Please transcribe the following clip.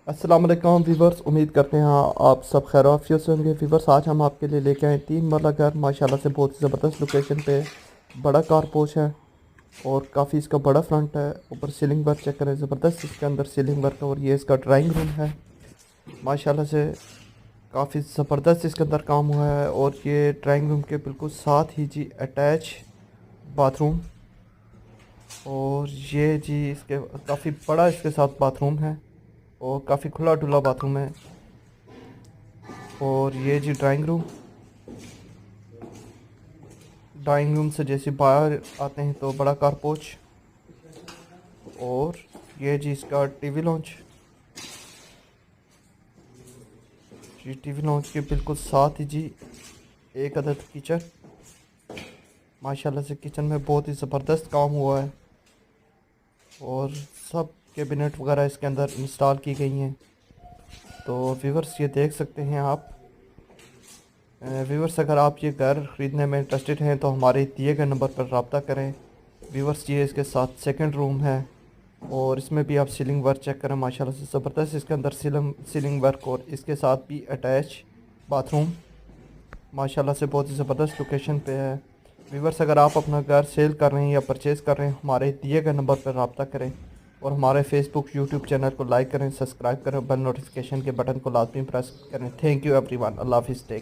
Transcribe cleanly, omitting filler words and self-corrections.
अस्सलाम वालेकुम वीवर्स, उम्मीद करते हैं आप सब खैर आफियत से होंगे। वीवर्स, आज हम आपके लिए लेके आए 3 मरला घर माशाल्लाह से बहुत ही ज़बरदस्त लोकेशन पे। बड़ा कारपोच है और काफ़ी इसका बड़ा फ्रंट है। ऊपर सीलिंग वर्क चेक करें, ज़बरदस्त इसके अंदर सीलिंग वर्क है। और ये इसका ड्राइंग रूम है माशाल्लाह से, काफ़ी ज़बरदस्त इसके अंदर काम हुआ है। और ये ड्राइंग रूम के बिल्कुल साथ ही जी अटैच बाथरूम। और ये जी इसके काफ़ी बड़ा इसके साथ बाथरूम है और काफ़ी खुला डुला बाथरूम है। और ये जी ड्राइंग रूम से जैसे बाहर आते हैं तो बड़ा कारपोच। और ये जी इसका टीवी लॉन्च। जी टीवी लॉन्च के बिल्कुल साथ ही जी एक अदद किचन। माशाल्लाह से किचन में बहुत ही ज़बरदस्त काम हुआ है और सब कैबिनेट वगैरह इसके अंदर इंस्टॉल की गई हैं। तो व्यूवर्स, ये देख सकते हैं आप। व्यूवर्स, अगर आप ये घर ख़रीदने में इंटरेस्टेड हैं तो हमारे दिए गए नंबर पर रब्ता करें। व्यूवर्स, ये इसके साथ सेकंड रूम है और इसमें भी आप सीलिंग वर्क चेक करें, माशाल्लाह से ज़बरदस्त इसके अंदर सीलिंग वर्क। और इसके साथ भी अटैच बाथरूम माशाल्लाह से बहुत ही ज़बरदस्त लोकेशन पे है। व्यूवर्स, अगर आप अपना घर सेल कर रहे हैं या परचेज़ कर रहे हैं, हमारे दिए गए नंबर पर रब्ता करें और हमारे फेसबुक यूट्यूब चैनल को लाइक करें, सब्सक्राइब करें, बेल नोटिफिकेशन के बटन को लाजमी प्रेस करें। Thank you everyone. अल्लाह हाफिज़।